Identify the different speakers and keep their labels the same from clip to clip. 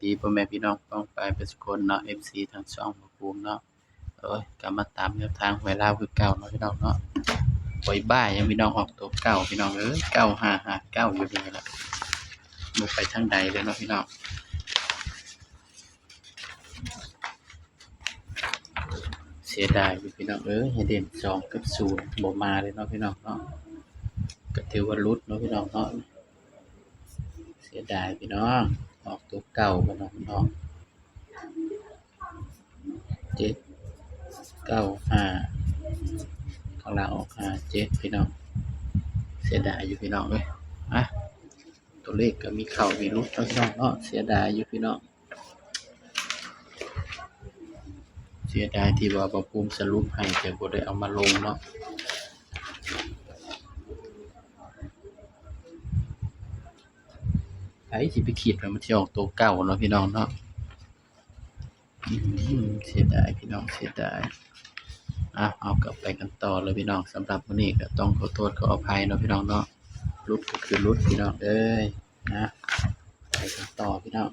Speaker 1: ดีพ่อแม่พี่น้องป้องปรายเบิดซุคนเนาะ FC ทั้งช่องบ่ภูมิเนาะก็มาตามแนวทางหวยลาวคือเก่าเนาะพี่น้องเนาะหวยบ้ายังพี่น้องออกตัวเก่าพี่น้อง9559อยู่นี่ล่ะบ่ไปทางใดเลยเนาะพี่น้องเสียดายอยู่พี่น้องให้เด่น2กับ0บ่มาเลยเนาะพี่น้องเนาะก็ถือว่าหลุดเนาะพี่น้องเนาะเสียดายพี่น้องออกตัวเก่าพี่น้องเนาะ795ข้างล่างออก57พี่น้องเสียดายอยู่พี่น้องตัวเลขก็มีเข้ามีหลุดเนาะพี่น้องเนาะเสียดายอยู่พี่น้องเสียดายที่ว่าบ่ภูมิสรุปให้แต่บ่ได้เอามาลงเนาะไผสิไปคิดว่ามันสิออกตัวเก่าเนาะพี่น้องเนาะเสียดายพี่น้องเสียดายเอากลับไปกันต่อเลยพี่น้องสำหรับมื้อนี้ก็ต้องขอโทษขออภัยเนาะพี่น้องเนาะหลุดก็คือหลุดพี่น้องนะไปกันต่อพี่น้อง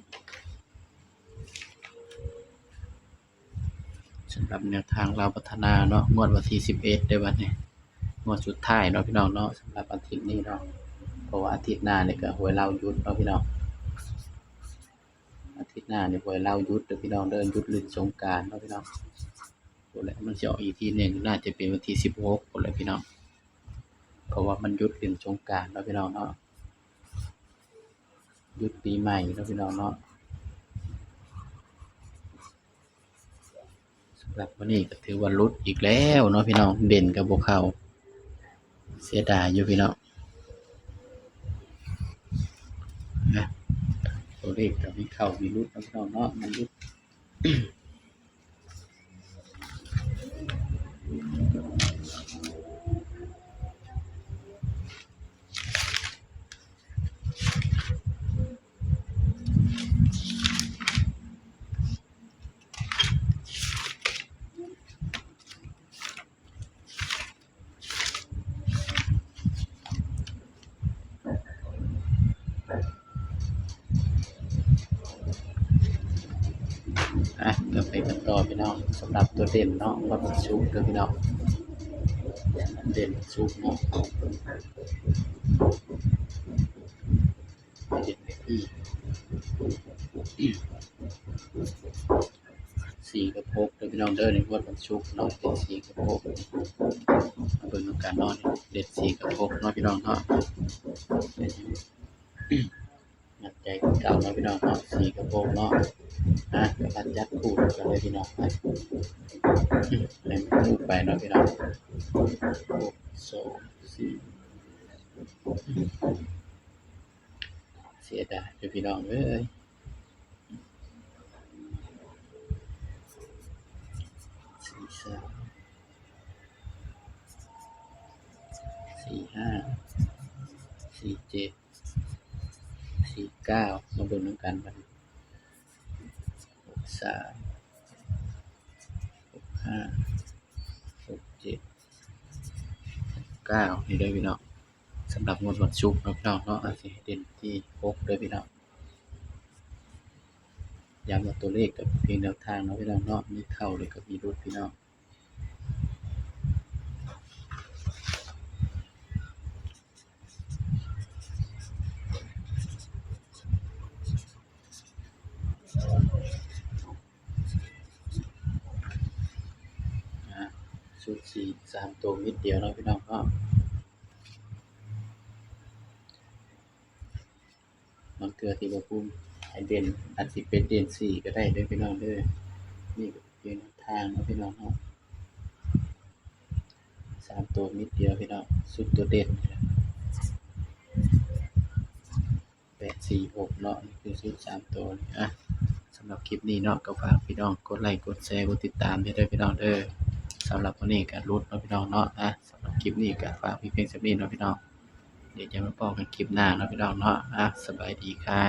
Speaker 1: สำหรับแนวทางลาวพัฒนาเนาะงวดวันที่11ได้บัดนี้งวดสุดท้ายเนาะพี่น้องเนาะสำหรับอาทิตย์นี้เนาะเพราะว่าอาทิตย์หน้านี่ก็หวยลาวหยุดเนาะพี่น้องอาทิตย์หน้านี่หวยลาวหยุดเด้อพี่น้องเด้อหยุดเล่นสงกรานต์เนาะพี่น้องพุ่นแหละมันสิออกอีกทีหนึงน่าจะเป็นวันที่16พุ่นแหละพี่น้องเพราะว่ามันหยุดเล่นสงกรานต์เนาะพี่น้องเนาะหยุดปีใหม่เนาะพี่น้องเนาะสำหรับวันนี้ก็ถือว่าหลุดอีกแล้วเนาะพี่น้องเด่นก็บ่เข้าเสียดายอยู่พี่น้องตัวเลขก็มีเข้ามีหลุดเนาะพี่น้องเนาะมันหลุดก็ไปกันต่อพี่น้องสำหรับตัวเด่นเนาะวัดชุกเด้อพี่น้องเด่นชุกเนาะเด่นที่4กับ6เด้อพี่น้องเด้อในวัดชุกเนาะเด่น4กับ6มาเบิ่งนำกันเนาะเด่น4กับ6เนาะพี่น้องเนาะนัดใจกันเก่าเนาะพี่น้องเนาะ4กับ6เนาะก็พัดยัดคู่กันเลยพี่น้องเลยคู่ไปเนาะพี่น้อง6 2 4เสียดายอยู่พี่น้อง43 45 47 49มาเบิ่งนำกันบัดนี้63 65 67 9นี่เด้อพี่น้องสำหรับงวดวันศุกร์เนาะพี่น้องเนาะสิเด่นที่6เด้อพี่น้องย้ำว่าตัวเลขกับเพียงแนวทางเนาะพี่น้องเนาะมีเข้าเลยกับมีหลุดพี่น้องชุด4 3ตัวนิดเดียวเนาะพี่น้องเนาะบางเทื่อที่บ่ภูมิให้เด่นอาจสิเป็นเด่น4ก็ได้เด้อพี่น้องเด้อนี่ก็เป็นแนวทางเนาะพี่น้องเนาะ3ตัวนิดเดียวพี่น้องสุดตัวเด่น846เนาะนี่คือชุด3ตัวนี่สำหรับคลิปนี้เนาะก็ฝากพี่น้องกดไลค์กดแชร์กดติดตามให้ด้วยพี่น้องเด้อสำหรับวันนี้ก็หลุดเนาะพี่น้องเนาะสำหรับคลิปนี้ก็ฝากเพียงเท่านี้เนาะพี่น้องเดี๋ยวจะมาพบกันคลิปหน้าเนาะพี่น้องเนาะสบายดีค่ะ